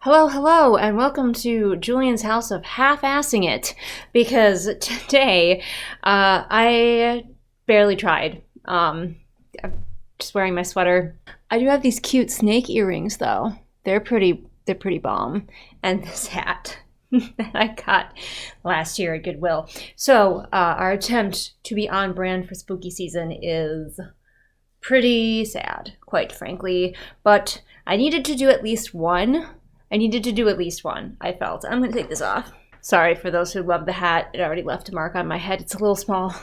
Hello, and welcome to Julian's House of Half-Assing It, because today, I barely tried. I'm just wearing my sweater. I do have these cute snake earrings, though. They're pretty bomb. And this hat that I got last year at Goodwill. So, our attempt to be on brand for spooky season is pretty sad, quite frankly, but I needed to do at least one, I felt. I'm going to take this off. Sorry for those who love the hat. It already left a mark on my head. It's a little small.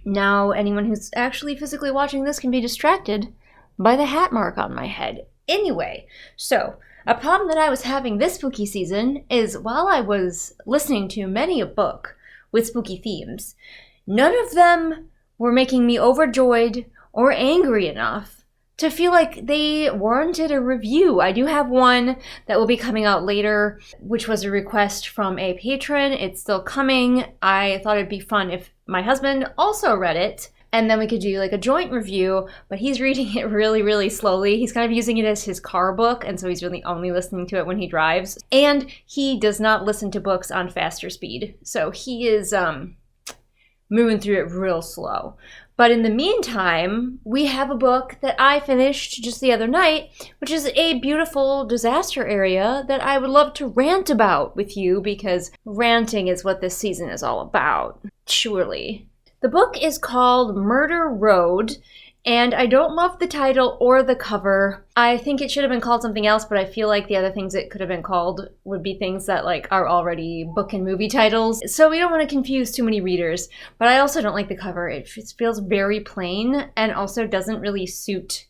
Now, anyone who's actually physically watching this can be distracted by the hat mark on my head. Anyway, so a problem that I was having this spooky season is while I was listening to many a book with spooky themes, none of them were making me overjoyed or angry enough to feel like they warranted a review. I do have one that will be coming out later, which was a request from a patron. It's still coming. I thought it'd be fun if my husband also read it, and then we could do like a joint review, but he's reading it really slowly. He's kind of using it as his car book, and so he's really only listening to it when he drives. And he does not listen to books on faster speed, so he is moving through it real slow. But in the meantime, we have a book that I finished just the other night, which is a beautiful disaster area that I would love to rant about with you, because ranting is what this season is all about, surely. The book is called Murder Road, and I don't love the title or the cover. I think it should have been called something else, but I feel like the other things it could have been called would be things that are already book and movie titles. So we don't want to confuse too many readers, but I also don't like the cover. It feels very plain and also doesn't really suit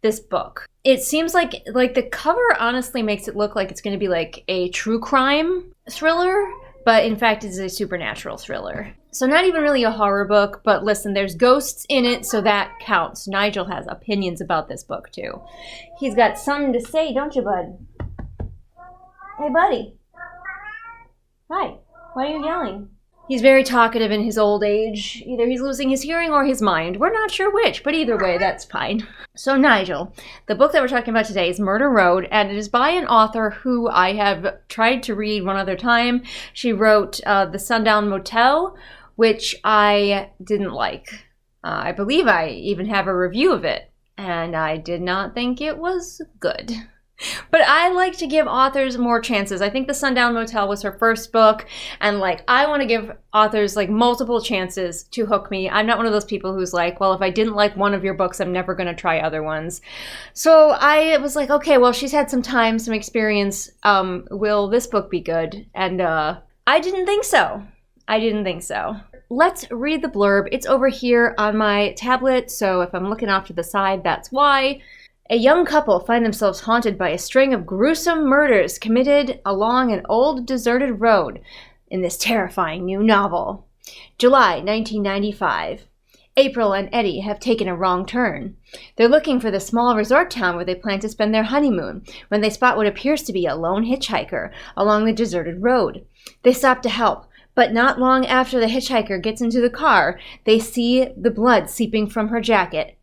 this book. It seems like the cover honestly makes it look like it's going to be like a true crime thriller, but in fact it's a supernatural thriller. So not even really a horror book, but listen, there's ghosts in it, so that counts. Nigel has opinions about this book, too. He's got something to say, don't you, bud? Hey, buddy. Hi. Why are you yelling? He's very talkative in his old age. Either he's losing his hearing or his mind. We're not sure which, but either way, that's fine. So Nigel, the book that we're talking about today is Murder Road, and it is by an author who I have tried to read one other time. She wrote The Sundown Motel, which I didn't like. I believe I even have a review of it, and I did not think it was good. But I like to give authors more chances. I think The Sundown Motel was her first book, and I want to give authors multiple chances to hook me. I'm not one of those people who's like, well, if I didn't like one of your books, I'm never going to try other ones. So I was like, okay, well, she's had some time, some experience. Will this book be good? And I didn't think so. Let's read the blurb. It's over here on my tablet, so if I'm looking off to the side, that's why. A young couple find themselves haunted by a string of gruesome murders committed along an old deserted road in this terrifying new novel. July 1995. April and Eddie have taken a wrong turn. They're looking for the small resort town where they plan to spend their honeymoon when they spot what appears to be a lone hitchhiker along the deserted road. They stop to help, but not long after the hitchhiker gets into the car, they see the blood seeping from her jacket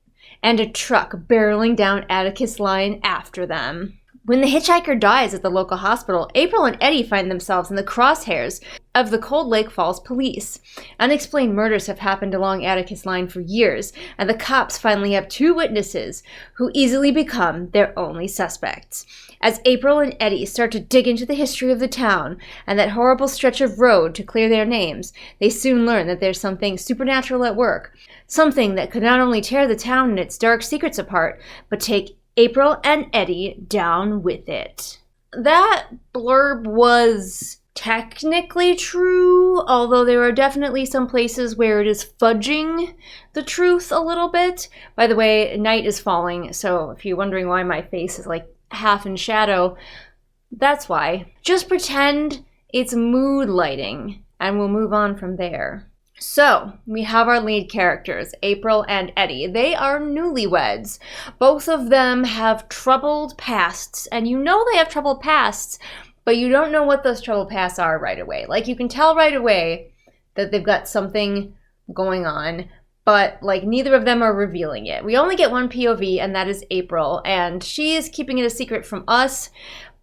and a truck barreling down Atticus Line after them. When the hitchhiker dies at the local hospital, April and Eddie find themselves in the crosshairs of the Cold Lake Falls police. Unexplained murders have happened along Atticus Line for years, and the cops finally have two witnesses who easily become their only suspects. As April and Eddie start to dig into the history of the town and that horrible stretch of road to clear their names, they soon learn that there's something supernatural at work. Something that could not only tear the town and its dark secrets apart, but take April and Eddie down with it. That blurb was technically true, although there are definitely some places where it is fudging the truth a little bit. By the way, night is falling, so if you're wondering why my face is half in shadow, that's why. Just pretend it's mood lighting, and we'll move on from there. So, we have our lead characters, April and Eddie. They are newlyweds. Both of them have troubled pasts, and you know they have troubled pasts, but you don't know what those troubled pasts are right away. You can tell right away that they've got something going on, but neither of them are revealing it. We only get one POV, and that is April, and she is keeping it a secret from us,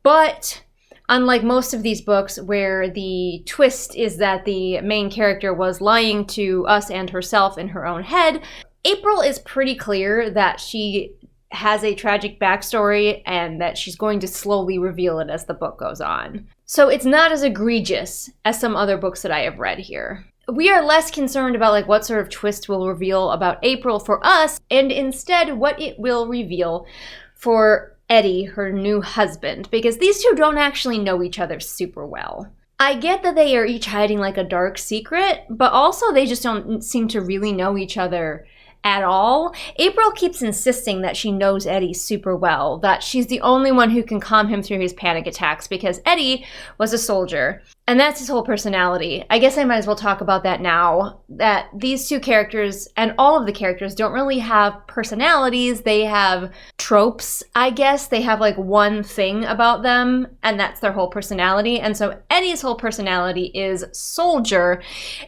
but Unlike most of these books where the twist is that the main character was lying to us and herself in her own head, April is pretty clear that she has a tragic backstory and that she's going to slowly reveal it as the book goes on. So it's not as egregious as some other books that I have read here. We are less concerned about like what sort of twist will reveal about April for us, and instead what it will reveal for Eddie, her new husband, because these two don't actually know each other super well. I get that they are each hiding like a dark secret, but also they just don't seem to really know each other at all. April keeps insisting that she knows Eddie super well, that she's the only one who can calm him through his panic attacks because Eddie was a soldier. And that's his whole personality. I guess I might as well talk about that now, that these two characters and all of the characters don't really have personalities. They have tropes, I guess. They have like one thing about them, and that's their whole personality. And so Eddie's whole personality is soldier.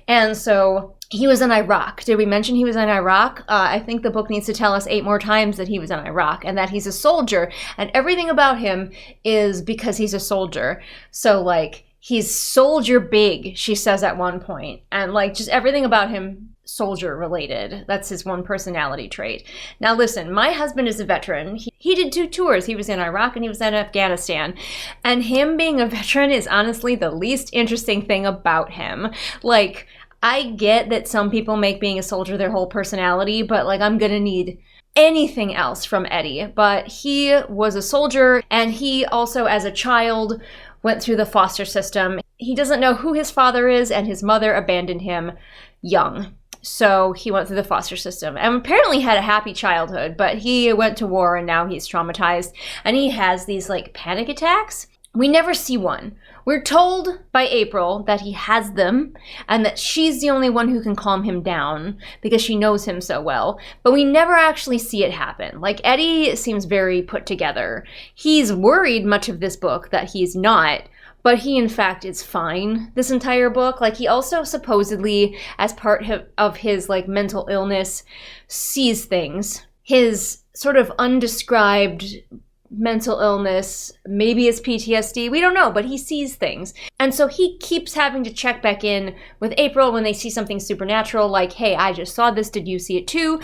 And so he was in Iraq. Did we mention he was in Iraq? I think the book needs to tell us 8 more times that he was in Iraq and that he's a soldier. And everything about him is because he's a soldier. So like, he's soldier big, she says at one point. And like, just everything about him soldier related. That's his one personality trait. Now listen, my husband is a veteran. He did 2 tours. He was in Iraq and he was in Afghanistan. And him being a veteran is honestly the least interesting thing about him. Like, I get that some people make being a soldier their whole personality, but like, I'm gonna need anything else from Eddie. But he was a soldier, and he also, as a child, went through the foster system. He doesn't know who his father is, and his mother abandoned him young. So he went through the foster system and apparently had a happy childhood, but he went to war and now he's traumatized. And he has these like panic attacks. We never see one. We're told by April that he has them and that she's the only one who can calm him down because she knows him so well. But we never actually see it happen. Like, Eddie seems very put together. He's worried much of this book that he's not, but he in fact is fine this entire book. Like, he also supposedly, as part of his like mental illness, sees things. His sort of undescribed mental illness, maybe it's PTSD, we don't know, but he sees things. And so he keeps having to check back in with April when they see something supernatural, like, hey, I just saw this, did you see it too?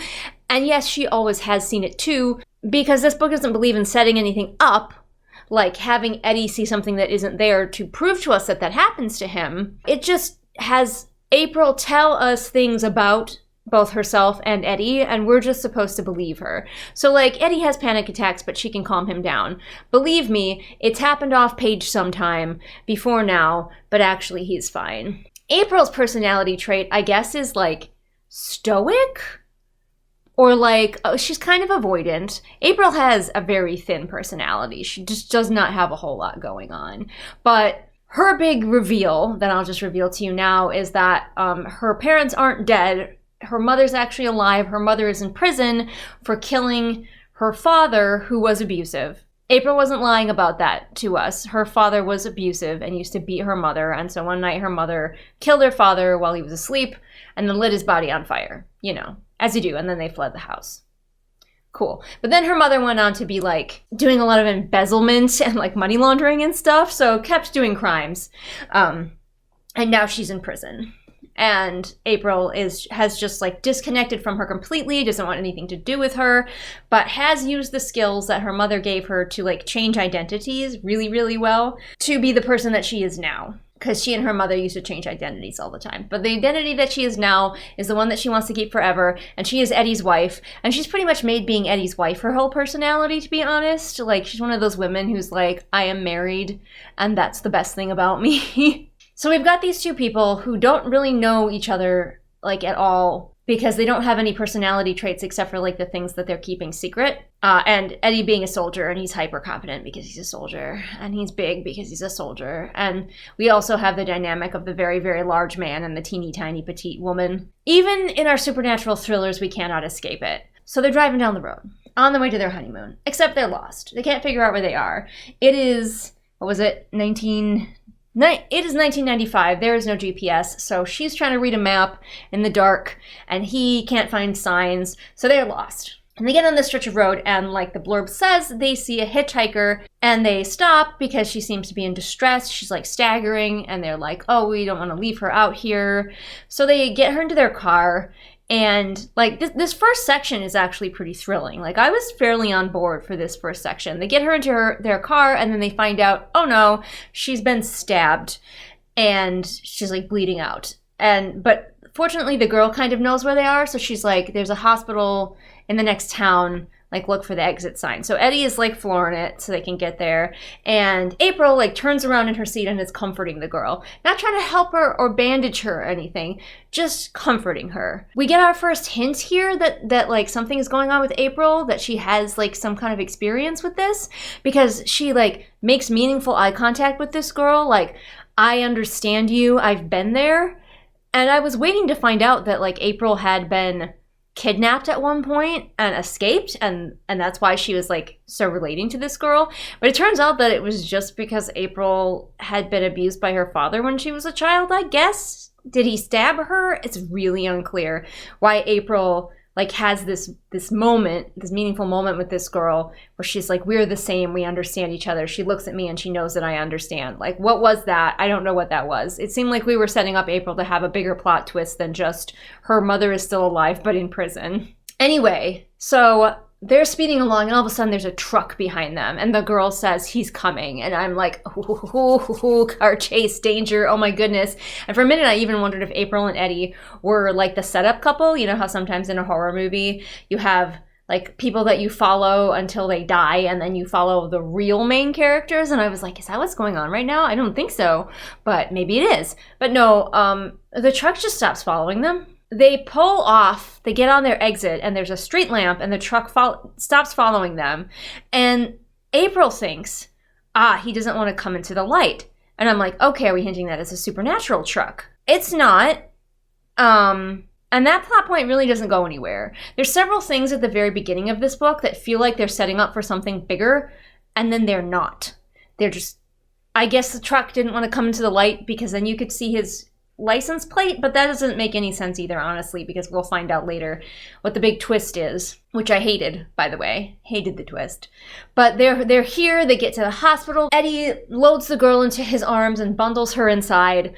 And yes, she always has seen it too, because this book doesn't believe in setting anything up, like having Eddie see something that isn't there to prove to us that that happens to him. It just has April tell us things about both herself and Eddie, and we're just supposed to believe her. So like, Eddie has panic attacks, but she can calm him down. Believe me, it's happened off page sometime before now, but actually he's fine. April's personality trait, I guess, is like stoic, or like, she's kind of avoidant. April has a very thin personality. She just does not have a whole lot going on. But her big reveal, that I'll just reveal to you now, is that her parents aren't dead. Her mother's actually alive. Her mother is in prison for killing her father, who was abusive. April wasn't lying about that to us. Her father was abusive and used to beat her mother. And so one night her mother killed her father while he was asleep and then lit his body on fire, you know, as you do. And then they fled the house. Cool. But then her mother went on to be like doing a lot of embezzlement and like money laundering and stuff. So kept doing crimes. And now she's in prison. And April has just like disconnected from her completely, doesn't want anything to do with her, but has used the skills that her mother gave her to like change identities really, really well to be the person that she is now. Because she and her mother used to change identities all the time. But the identity that she is now is the one that she wants to keep forever. And she is Eddie's wife. And she's pretty much made being Eddie's wife her whole personality, to be honest. Like, she's one of those women who's like, I am married, and that's the best thing about me. So we've got these two people who don't really know each other, like, at all, because they don't have any personality traits except for, like, the things that they're keeping secret. And Eddie being a soldier, and he's hyper confident because he's a soldier, and he's big because he's a soldier. And we also have the dynamic of the very, very large man and the teeny tiny petite woman. Even in our supernatural thrillers, we cannot escape it. So they're driving down the road on the way to their honeymoon, except they're lost. They can't figure out where they are. It is, what was it, It is 1995. There is no GPS, so she's trying to read a map in the dark, and he can't find signs, so they're lost. And they get on this stretch of road, and like the blurb says, they see a hitchhiker, and they stop because she seems to be in distress. She's like staggering, and they're like, oh, we don't want to leave her out here. So they get her into their car, and like this first section is actually pretty thrilling. Like I was fairly on board for this first section. They get her into their car, and then they find out, oh no, she's been stabbed, and she's like bleeding out. But fortunately, the girl kind of knows where they are, so she's like, there's a hospital in the next town, like look for the exit sign. So Eddie is like flooring it so they can get there. And April like turns around in her seat and is comforting the girl. Not trying to help her or bandage her or anything, just comforting her. We get our first hint here that like something is going on with April, that she has like some kind of experience with this, because she like makes meaningful eye contact with this girl. Like, I understand you, I've been there. And I was waiting to find out that like April had been kidnapped at one point and escaped, and that's why she was like so relating to this girl. But it turns out that it was just because April had been abused by her father when she was a child, I guess. Did he stab her? It's really unclear why April like has this moment, this meaningful moment with this girl where she's like, we're the same, we understand each other. She looks at me and she knows that I understand. Like, what was that? I don't know what that was. It seemed like we were setting up April to have a bigger plot twist than just her mother is still alive but in prison. Anyway, so they're speeding along, and all of a sudden there's a truck behind them, and the girl says, he's coming. And I'm like, ooh, car chase, danger, oh my goodness. And for a minute I even wondered if April and Eddie were like the setup couple. You know how sometimes in a horror movie you have like people that you follow until they die, and then you follow the real main characters. And I was like, is that what's going on right now? I don't think so, but maybe it is. But no, the truck just stops following them. They pull off, they get on their exit, and there's a street lamp, and the truck stops following them. And April thinks, he doesn't want to come into the light. And I'm like, okay, are we hinting that it's a supernatural truck? It's not. And that plot point really doesn't go anywhere. There's several things at the very beginning of this book that feel like they're setting up for something bigger, and then they're not. They're just, I guess the truck didn't want to come into the light because then you could see his license plate, but that doesn't make any sense either, honestly, because we'll find out later what the big twist is, which I hated, by the way. Hated the twist. But they're here, they get to the hospital. Eddie loads the girl into his arms and bundles her inside,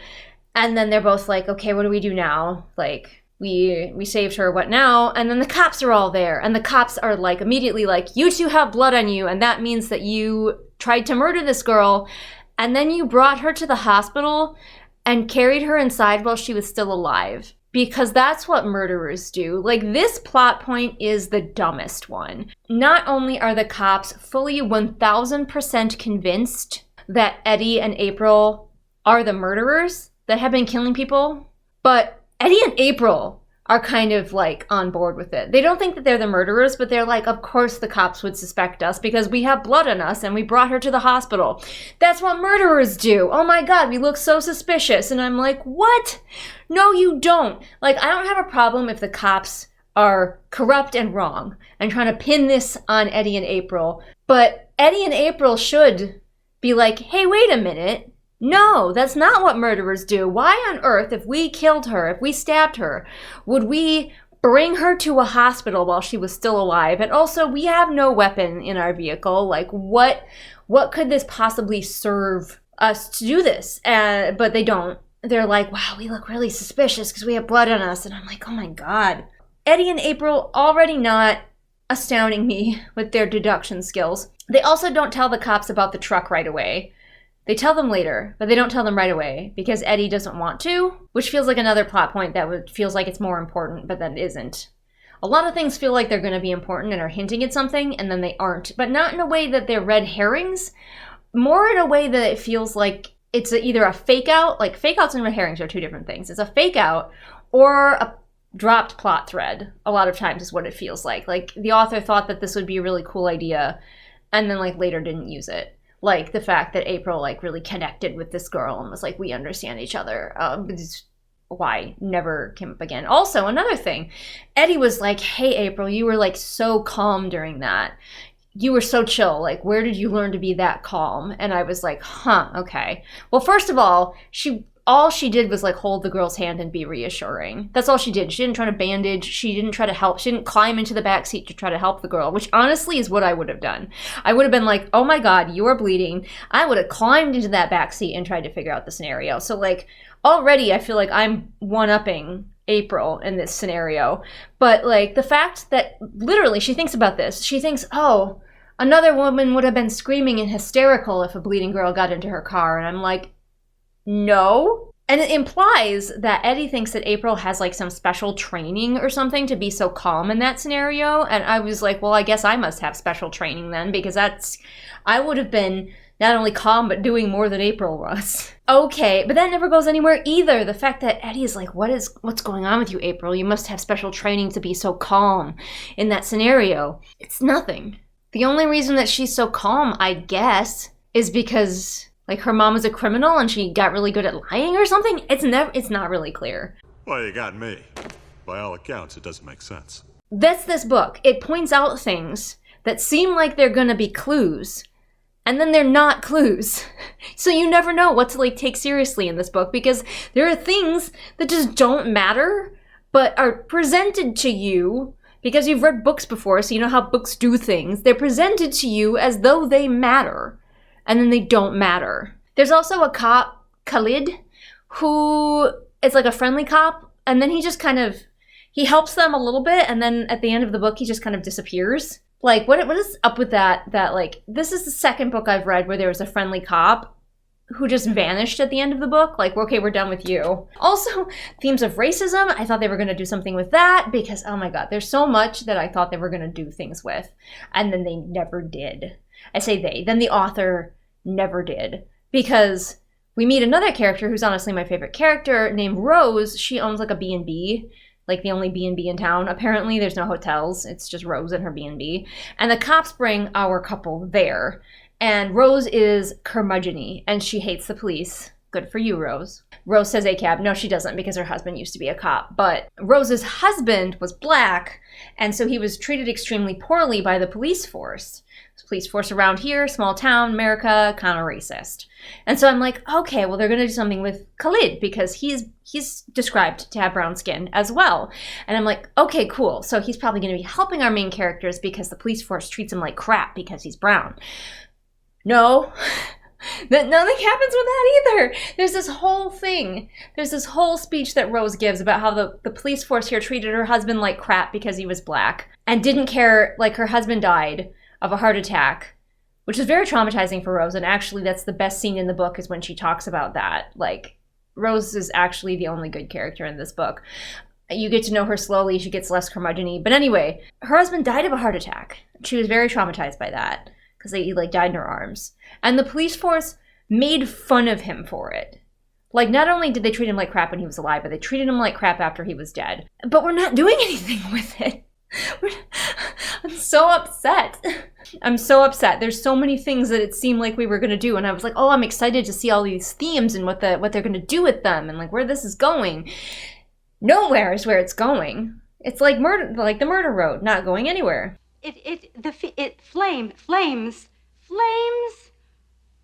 and then they're both like, okay, what do we do now? Like, we saved her, what now? And then the cops are all there, and the cops are like immediately like, you two have blood on you, and that means that you tried to murder this girl, and then you brought her to the hospital and carried her inside while she was still alive. Because that's what murderers do. Like, this plot point is the dumbest one. Not only are the cops fully 1000% convinced that Eddie and April are the murderers that have been killing people, but Eddie and April are kind of like on board with it. They don't think that they're the murderers, but they're like, of course the cops would suspect us because we have blood on us and we brought her to the hospital. That's what murderers do. Oh my God, we look so suspicious. And I'm like, what? No, you don't. Like, I don't have a problem if the cops are corrupt and wrong and trying to pin this on Eddie and April, but Eddie and April should be like, hey, wait a minute. No, that's not what murderers do. Why on earth, if we killed her, if we stabbed her, would we bring her to a hospital while she was still alive? And also, we have no weapon in our vehicle. Like, what could this possibly serve us to do this? But they don't. They're like, wow, we look really suspicious because we have blood on us. And I'm like, oh my God. Eddie and April already not astounding me with their deduction skills. They also don't tell the cops about the truck right away. They tell them later, but they don't tell them right away because Eddie doesn't want to, which feels like another plot point that feels like it's more important, but then isn't. A lot of things feel like they're going to be important and are hinting at something, and then they aren't, but not in a way that they're red herrings, more in a way that it feels like it's either a fake out, like fake outs and red herrings are two different things. It's a fake out or a dropped plot thread, a lot of times is what it feels like. Like the author thought that this would be a really cool idea, and then like later didn't use it. Like the fact that April like really connected with this girl and was like, we understand each other. Why? Never came up again. Also, another thing, Eddie was like, hey, April, you were like so calm during that. You were so chill. Like, where did you learn to be that calm? And I was like, huh, okay. Well, first of all, all she did was like hold the girl's hand and be reassuring. That's all she did. She didn't try to bandage. She didn't try to help. She didn't climb into the back seat to try to help the girl, which honestly is what I would have done. I would have been like, oh my God, you are bleeding. I would have climbed into that back seat and tried to figure out the scenario. So like already I feel like I'm one-upping April in this scenario. But like the fact that literally she thinks about this. She thinks, oh, another woman would have been screaming and hysterical if a bleeding girl got into her car. And I'm like, no. And it implies that Eddie thinks that April has like some special training or something to be so calm in that scenario. And I was like, well, I guess I must have special training then, because I would have been not only calm, but doing more than April was. Okay, but that never goes anywhere either. The fact that Eddie is like, what's going on with you, April? You must have special training to be so calm in that scenario. It's nothing. The only reason that she's so calm, I guess, is because like her mom was a criminal and she got really good at lying or something. It's not really clear. Well, you got me. By all accounts, it doesn't make sense. That's this book. It points out things that seem like they're gonna be clues, and then they're not clues. So you never know what to like take seriously in this book, because there are things that just don't matter, but are presented to you because you've read books before, so you know how books do things. They're presented to you as though they matter, and then they don't matter. There's also a cop, Khalid, who is like a friendly cop, and then he helps them a little bit, and then at the end of the book, he just kind of disappears. Like, what is up with that, like, this is the second book I've read where there was a friendly cop who just vanished at the end of the book. Like, okay, we're done with you. Also, themes of racism. I thought they were going to do something with that because, oh my God, there's so much that I thought they were going to do things with. And then they never did. I say they. Then the author never did. Because we meet another character who's honestly my favorite character named Rose. She owns like a B&B. Like the only B&B in town. Apparently there's no hotels. It's just Rose and her B&B. And the cops bring our couple there. And Rose is curmudgeon-y, and she hates the police. Good for you, Rose. Rose says ACAB. No, she doesn't, because her husband used to be a cop. But Rose's husband was black, and so he was treated extremely poorly by the police force. The police force around here, small town, America, kind of racist. And so I'm like, okay, well, they're going to do something with Khalid, because he's described to have brown skin as well. And I'm like, okay, cool. So he's probably going to be helping our main characters because the police force treats him like crap because he's brown. No, that nothing happens with that either. There's this whole thing. There's this whole speech that Rose gives about how the police force here treated her husband like crap because he was black and didn't care, like her husband died of a heart attack, which is very traumatizing for Rose. And actually that's the best scene in the book is when she talks about that. Like Rose is actually the only good character in this book. You get to know her slowly. She gets less curmudgeon-y. But anyway, her husband died of a heart attack. She was very traumatized by that. Because he like died in her arms. And the police force made fun of him for it. Like, not only did they treat him like crap when he was alive, but they treated him like crap after he was dead. But we're not doing anything with it. I'm so upset. I'm so upset. There's so many things that it seemed like we were going to do. And I was like, oh, I'm excited to see all these themes and what they're going to do with them and like where this is going. Nowhere is where it's going. It's like murder, like the murder road, not going anywhere. Flames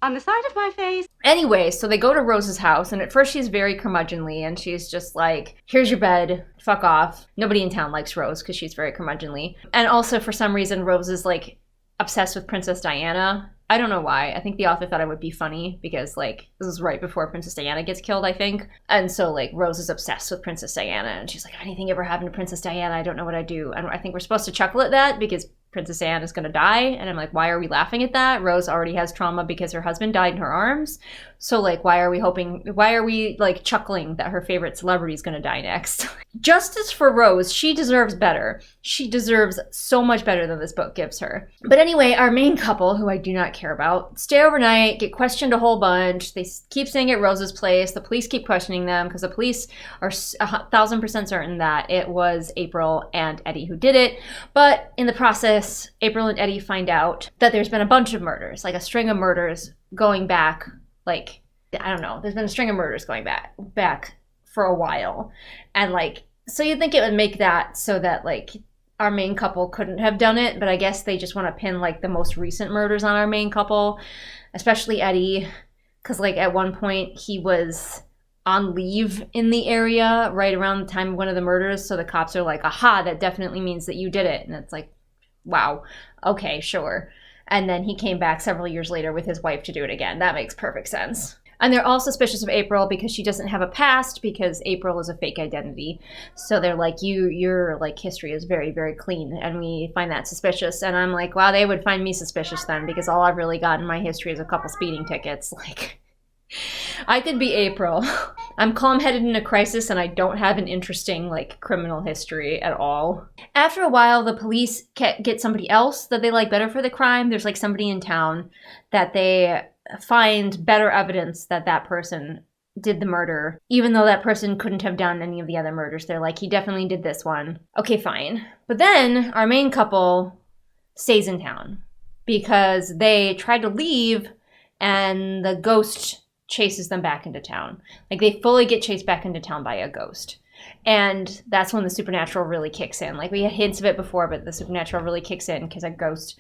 on the side of my face. Anyway, so they go to Rose's house, and at first she's very curmudgeonly, and she's just like, here's your bed, fuck off. Nobody in town likes Rose because she's very curmudgeonly. And also, for some reason, Rose is like obsessed with Princess Diana. I don't know why. I think the author thought it would be funny because, like, this is right before Princess Diana gets killed, I think. And so, like, Rose is obsessed with Princess Diana, and she's like, if anything ever happened to Princess Diana, I don't know what I'd do. And I think we're supposed to chuckle at that because Princess Diana is going to die. And I'm like, why are we laughing at that? Rose already has trauma because her husband died in her arms. So, like, why are we, like, chuckling that her favorite celebrity is going to die next? Justice for Rose. She deserves better. She deserves so much better than this book gives her. But anyway, our main couple, who I do not care about, stay overnight, get questioned a whole bunch. They keep staying at Rose's place. The police keep questioning them because the police are 1,000% certain that it was April and Eddie who did it. But in the process, April and Eddie find out that there's been a bunch of murders, like a string of murders going back, like, I don't know, there's been a string of murders going back for a while. And like, so you'd think it would make that so that like our main couple couldn't have done it, but I guess they just want to pin like the most recent murders on our main couple, especially Eddie, because like at one point he was on leave in the area right around the time of one of the murders. So the cops are like, aha, that definitely means that you did it. And it's like, wow, okay, sure. And then he came back several years later with his wife to do it again. That makes perfect sense. And they're all suspicious of April because she doesn't have a past, because April is a fake identity. So they're like, your like history is very, very clean, and we find that suspicious. And I'm like, wow, they would find me suspicious then, because all I've really got in my history is a couple speeding tickets. Like, I could be April. I'm calm-headed in a crisis, and I don't have an interesting, like, criminal history at all. After a while, the police get somebody else that they like better for the crime. There's, like, somebody in town that they find better evidence that that person did the murder, even though that person couldn't have done any of the other murders. They're like, he definitely did this one. Okay, fine. But then our main couple stays in town because they tried to leave, and the ghost chases them back into town. Like, they fully get chased back into town by a ghost. And that's when the supernatural really kicks in. Like, we had hints of it before, but the supernatural really kicks in because a ghost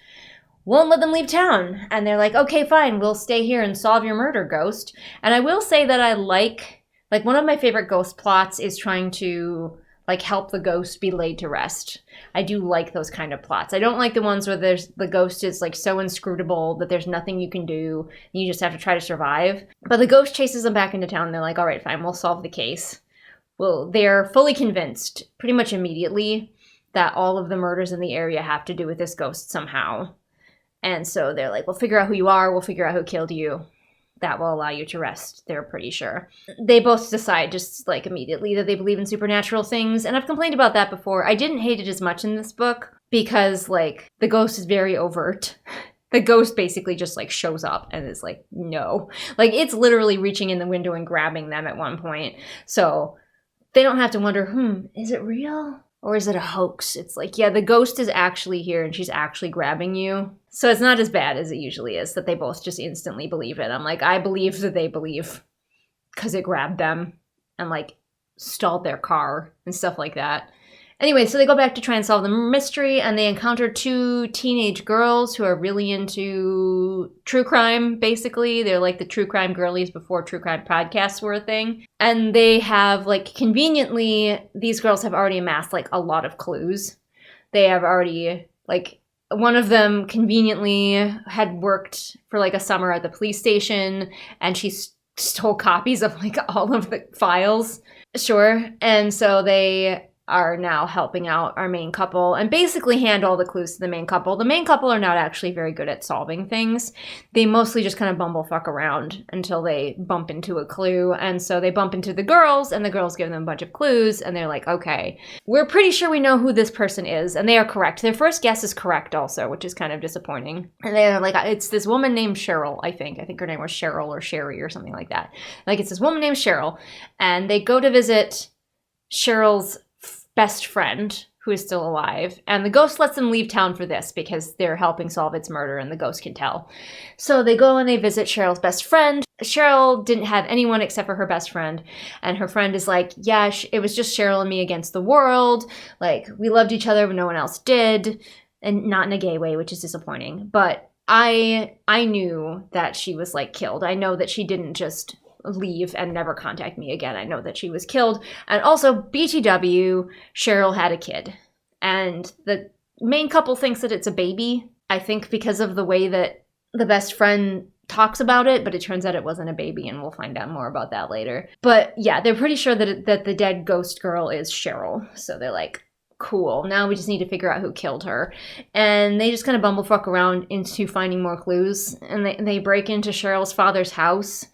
won't let them leave town. And they're like, okay, fine, we'll stay here and solve your murder, ghost. And I will say that I like one of my favorite ghost plots is trying to, like, help the ghost be laid to rest. I do like those kind of plots. I don't like the ones where the ghost is, like, so inscrutable that there's nothing you can do, and you just have to try to survive. But the ghost chases them back into town, and they're like, all right, fine, we'll solve the case. Well, they're fully convinced, pretty much immediately, that all of the murders in the area have to do with this ghost somehow. And so they're like, we'll figure out who you are, we'll figure out who killed you. That will allow you to rest, they're pretty sure. They both decide just, like, immediately that they believe in supernatural things, and I've complained about that before. I didn't hate it as much in this book because, like, the ghost is very overt. The ghost basically just, like, shows up and is like, no. Like, it's literally reaching in the window and grabbing them at one point. So they don't have to wonder, is it real? Or is it a hoax? It's like, yeah, the ghost is actually here and she's actually grabbing you. So it's not as bad as it usually is that they both just instantly believe it. I'm like, I believe that they believe because it grabbed them and, like, stalled their car and stuff like that. Anyway, so they go back to try and solve the mystery, and they encounter two teenage girls who are really into true crime, basically. They're like the true crime girlies before true crime podcasts were a thing. And they have, like, conveniently, these girls have already amassed, like, a lot of clues. They have already, like, one of them conveniently had worked for, like, a summer at the police station, and she stole copies of, like, all of the files. Sure. And so they are now helping out our main couple and basically hand all the clues to the main couple. The main couple are not actually very good at solving things. They mostly just kind of bumblefuck around until they bump into a clue. And so they bump into the girls, and the girls give them a bunch of clues, and they're like, okay, we're pretty sure we know who this person is. And they are correct. Their first guess is correct also, which is kind of disappointing. And they're like, it's this woman named Cheryl, I think. I think her name was Cheryl or Sherry or something like that. Like, it's this woman named Cheryl. And they go to visit Cheryl's best friend, who is still alive, and the ghost lets them leave town for this because they're helping solve its murder and the ghost can tell. So they go and they visit Cheryl's best friend. Cheryl didn't have anyone except for her best friend, and her friend is like, yeah, it was just Cheryl and me against the world. Like, we loved each other but no one else did, and not in a gay way, which is disappointing. But I knew that she was, like, killed. I know that she didn't just leave and never contact me again. I know that she was killed. And also, BTW, Cheryl had a kid. And the main couple thinks that it's a baby, I think because of the way that the best friend talks about it, but it turns out it wasn't a baby, and we'll find out more about that later. But yeah, they're pretty sure that the dead ghost girl is Cheryl. So they're like, cool, now we just need to figure out who killed her. And they just kind of bumblefuck around into finding more clues. And they break into Cheryl's father's house,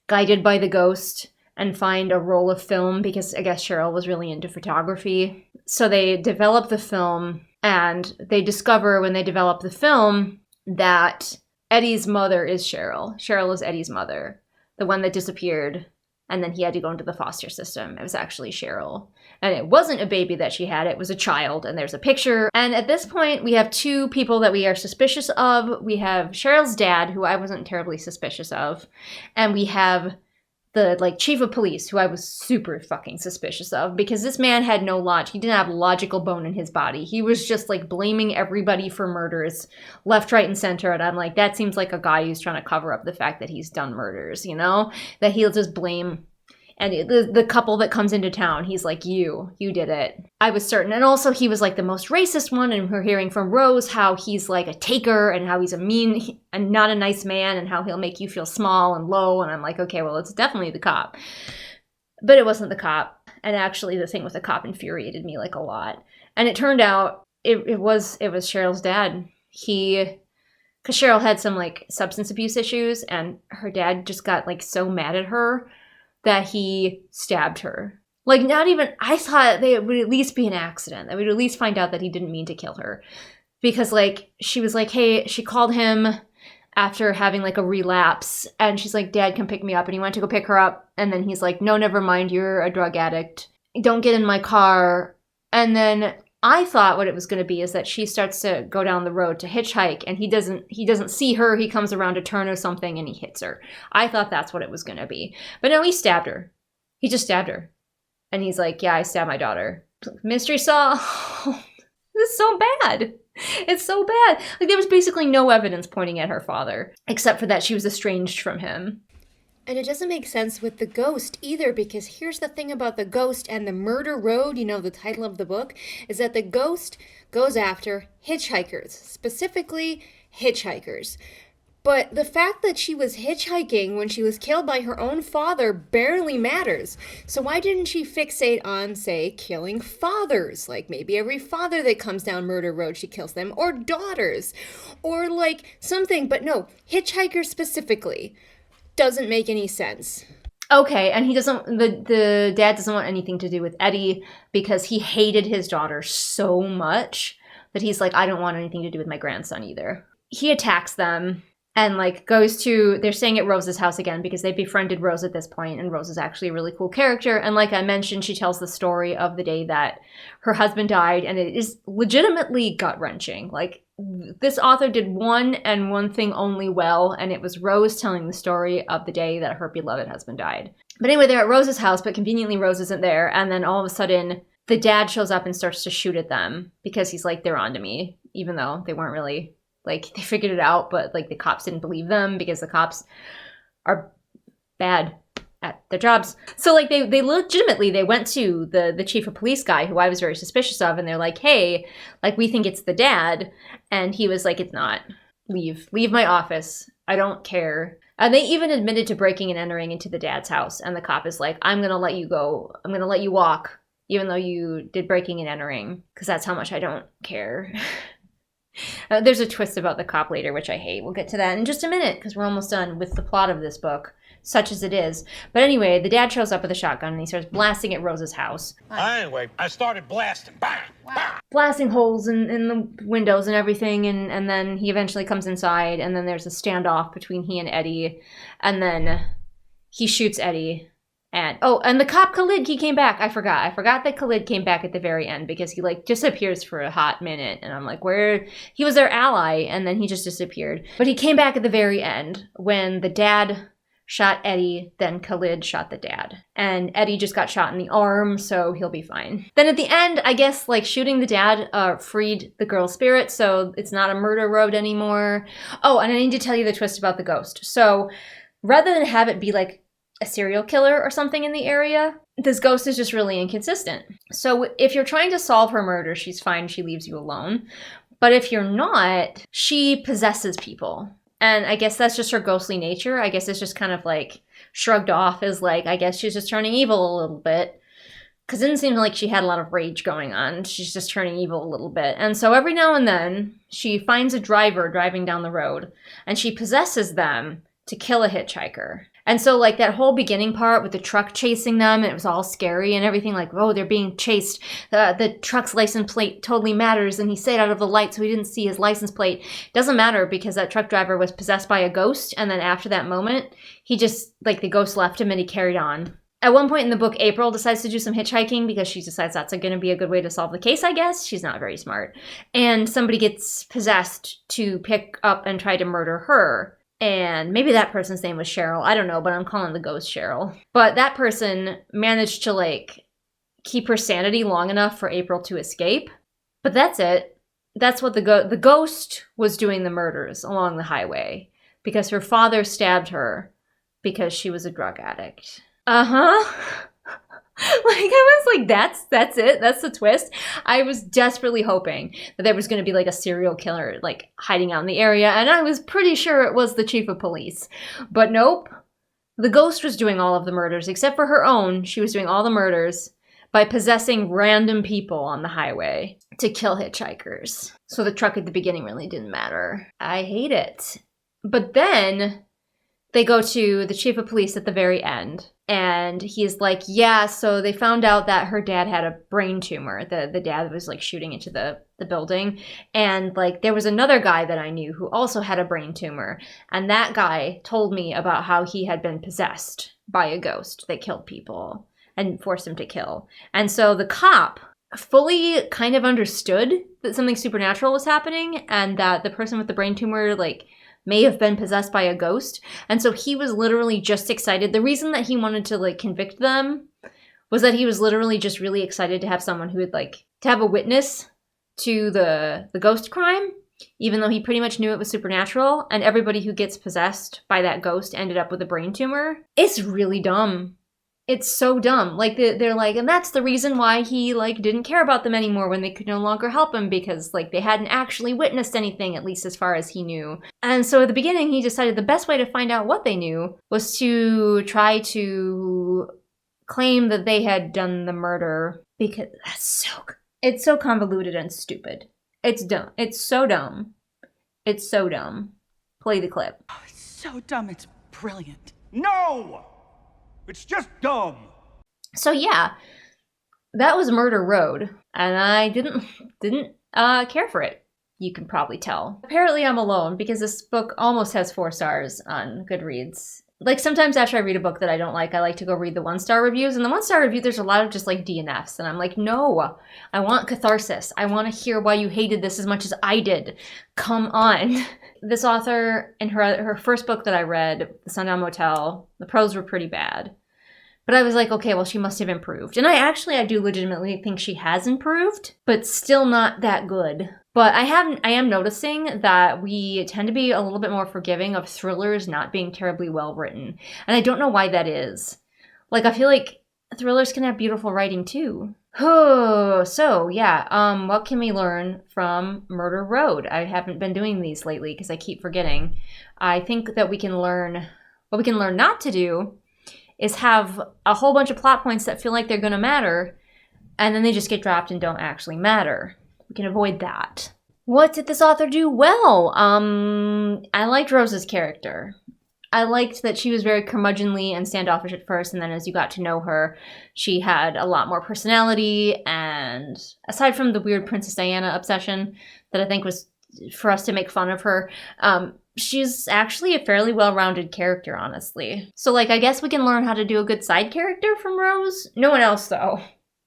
guided by the ghost, and find a roll of film because I guess Cheryl was really into photography. So they develop the film, and they discover when they develop the film that Eddie's mother is Cheryl. Cheryl is Eddie's mother, the one that disappeared, and then he had to go into the foster system. It was actually Cheryl. And it wasn't a baby that she had, it was a child, and there's a picture. And at this point, we have two people that we are suspicious of. We have Cheryl's dad, who I wasn't terribly suspicious of, and we have the, like, chief of police, who I was super fucking suspicious of, because this man had no logic. He didn't have a logical bone in his body. He was just, like, blaming everybody for murders left, right, and center, and I'm like, that seems like a guy who's trying to cover up the fact that he's done murders, you know? That he'll just blame And the couple that comes into town, he's like, you did it. I was certain. And also he was like the most racist one, and we're hearing from Rose how he's like a taker and how he's a mean and not a nice man and how he'll make you feel small and low. And I'm like, okay, well, it's definitely the cop. But it wasn't the cop. And actually the thing with the cop infuriated me like a lot. And it turned out it was Cheryl's dad. Because Cheryl had some like substance abuse issues, and her dad just got like so mad at her that he stabbed her. Like, not even, I thought it would at least be an accident. I would at least find out that he didn't mean to kill her. Because, like, she was like, hey, she called him after having, like, a relapse. And she's like, Dad, come pick me up. And he went to go pick her up. And then he's like, no, never mind, you're a drug addict. Don't get in my car. And then I thought what it was going to be is that she starts to go down the road to hitchhike, and he doesn't see her. He comes around a turn or something and he hits her. I thought that's what it was going to be. But no, he stabbed her. He just stabbed her. And he's like, yeah, I stabbed my daughter. Mystery solved. This is so bad. It's so bad. Like, there was basically no evidence pointing at her father, except for that she was estranged from him. And it doesn't make sense with the ghost either, because here's the thing about the ghost and the murder road, you know, the title of the book, is that the ghost goes after hitchhikers, specifically hitchhikers. But the fact that she was hitchhiking when she was killed by her own father barely matters. So why didn't she fixate on, say, killing fathers? Like maybe every father that comes down murder road, she kills them, or daughters, or like something. But no, hitchhikers specifically. Doesn't make any sense. Okay, and the dad doesn't want anything to do with Eddie because he hated his daughter so much that he's like, I don't want anything to do with my grandson either. He attacks them and like they're staying at Rose's house again because they befriended Rose at this point, and Rose is actually a really cool character. And like I mentioned, she tells the story of the day that her husband died, and it is legitimately gut-wrenching. Like, this author did one thing only well, and it was Rose telling the story of the day that her beloved husband died. But anyway, they're at Rose's house, but conveniently Rose isn't there, and then all of a sudden the dad shows up and starts to shoot at them because he's like, they're onto me, even though they weren't really, like, they figured it out, but like the cops didn't believe them because the cops are bad at their jobs. So like they legitimately, they went to the chief of police guy, who I was very suspicious of, and they're like, hey, like, we think it's the dad. And he was like, it's not. Leave my office. I don't care. And they even admitted to breaking and entering into the dad's house. And the cop is like, I'm going to let you go. I'm going to let you walk, even though you did breaking and entering, because that's how much I don't care. There's a twist about the cop later, which I hate. We'll get to that in just a minute, because we're almost done with the plot of this book, such as it is. But anyway, the dad shows up with a shotgun, and he starts blasting at Rose's house. Anyway, I started blasting. Bang! Bang! Blasting holes in the windows and everything, and then he eventually comes inside, and then there's a standoff between he and Eddie, and then he shoots Eddie. And the cop Khalid, he came back. I forgot that Khalid came back at the very end because he like disappears for a hot minute, and I'm like, where? He was their ally, and then he just disappeared. But he came back at the very end when the dad shot Eddie, then Khalid shot the dad. And Eddie just got shot in the arm, so he'll be fine. Then at the end, I guess, like, shooting the dad freed the girl's spirit, so it's not a murder road anymore. Oh, and I need to tell you the twist about the ghost. So rather than have it be like a serial killer or something in the area, this ghost is just really inconsistent. So if you're trying to solve her murder, she's fine, she leaves you alone. But if you're not, she possesses people. And I guess that's just her ghostly nature. I guess it's just kind of like shrugged off as like, I guess she's just turning evil a little bit. Because it didn't seem like she had a lot of rage going on. She's just turning evil a little bit. And so every now and then, she finds a driver driving down the road, and she possesses them to kill a hitchhiker. And so, like, that whole beginning part with the truck chasing them, and it was all scary and everything, like, oh, they're being chased. The truck's license plate totally matters, and he stayed out of the light, so he didn't see his license plate. Doesn't matter, because that truck driver was possessed by a ghost, and then after that moment, he just, like, the ghost left him, and he carried on. At one point in the book, April decides to do some hitchhiking, because she decides that's going to be a good way to solve the case, I guess. She's not very smart. And somebody gets possessed to pick up and try to murder her. And maybe that person's name was Cheryl. I don't know, but I'm calling the ghost Cheryl. But that person managed to, like, keep her sanity long enough for April to escape. But that's it. That's what the ghost was doing the murders along the highway. Because her father stabbed her because she was a drug addict. Uh-huh. Like, I was like, that's it? That's the twist? I was desperately hoping that there was going to be, like, a serial killer, like, hiding out in the area, and I was pretty sure it was the chief of police. But nope. The ghost was doing all of the murders, except for her own. She was doing all the murders by possessing random people on the highway to kill hitchhikers. So the truck at the beginning really didn't matter. I hate it. But then they go to the chief of police at the very end, and he's like, yeah, so they found out that her dad had a brain tumor. The dad was, like, shooting into the building, and, like, there was another guy that I knew who also had a brain tumor, and that guy told me about how he had been possessed by a ghost that killed people and forced him to kill. And so the cop fully kind of understood that something supernatural was happening, and that the person with the brain tumor, like, may have been possessed by a ghost. And so he was literally just excited. The reason that he wanted to, like, convict them was that he was literally just really excited to have someone who would, like, to have a witness to the ghost crime, even though he pretty much knew it was supernatural, and everybody who gets possessed by that ghost ended up with a brain tumor. It's really dumb. It's so dumb. Like, they're like, and that's the reason why he, like, didn't care about them anymore when they could no longer help him, because, like, they hadn't actually witnessed anything, at least as far as he knew. And so at the beginning, he decided the best way to find out what they knew was to try to claim that they had done the murder, because it's so convoluted and stupid. It's dumb. It's so dumb. It's so dumb. Play the clip. Oh, it's so dumb, it's brilliant. No! It's just dumb. So yeah, that was Murder Road, and I didn't care for it. You can probably tell. Apparently I'm alone, because this book almost has 4 stars on Goodreads. Like, sometimes after I read a book that I don't like, I like to go read the 1-star reviews, and the 1-star review, there's a lot of just, like, DNFs, and I'm like, no, I want catharsis. I want to hear why you hated this as much as I did. Come on. This author, in her first book that I read, The Sundown Motel, the prose were pretty bad. But I was like, okay, well, she must have improved. And I do legitimately think she has improved, but still not that good. But I am noticing that we tend to be a little bit more forgiving of thrillers not being terribly well written. And I don't know why that is. Like, I feel like thrillers can have beautiful writing too. Oh, so yeah, what can we learn from Murder Road? I haven't been doing these lately because I keep forgetting. I think that what we can learn not to do is have a whole bunch of plot points that feel like they're going to matter, and then they just get dropped and don't actually matter. We can avoid that. What did this author do well? I liked Rose's character. I liked that she was very curmudgeonly and standoffish at first, and then as you got to know her, she had a lot more personality, and aside from the weird Princess Diana obsession that I think was for us to make fun of her, she's actually a fairly well-rounded character, honestly. So, like, I guess we can learn how to do a good side character from Rose. No one else, though.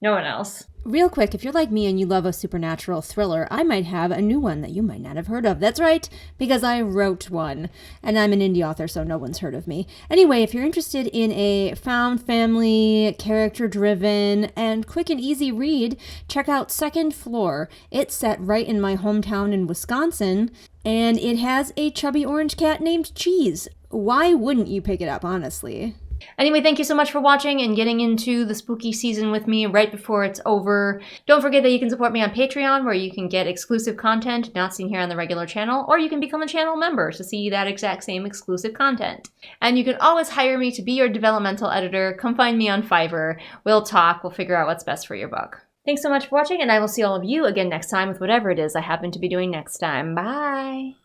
No one else. Real quick, if you're like me and you love a supernatural thriller, I might have a new one that you might not have heard of. That's right, because I wrote one, and I'm an indie author, so no one's heard of me. Anyway, if you're interested in a found family, character-driven, and quick and easy read, check out Second Floor. It's set right in my hometown in Wisconsin, and it has a chubby orange cat named Cheese. Why wouldn't you pick it up, honestly? Anyway, thank you so much for watching and getting into the spooky season with me right before it's over. Don't forget that you can support me on Patreon, where you can get exclusive content not seen here on the regular channel, or you can become a channel member to see that exact same exclusive content. And you can always hire me to be your developmental editor. Come find me on Fiverr. We'll talk. We'll figure out what's best for your book. Thanks so much for watching, and I will see all of you again next time with whatever it is I happen to be doing next time. Bye!